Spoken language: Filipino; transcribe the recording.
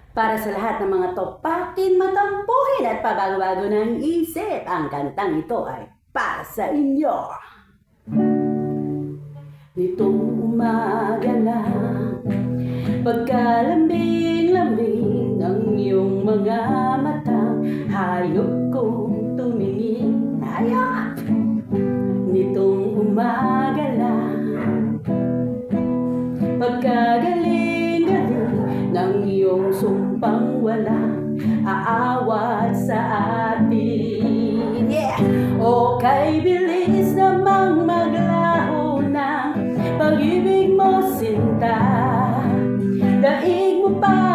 Para sa lahat ng mga topakin, matampuhin at pabago-bago ng isip, ang kantang ito ay para sa inyo. Nitong umaga na, pagkalambing-lambing ng iyong mga mata, hayop kong tumingin. Hayop! Nitong umaga na, pagkagaling-galing ng iyong sumpang walang aawat sa atin. Yeah! O kay bilis namang maglaho ng pag-ibig mo, sinta. Daig mo pa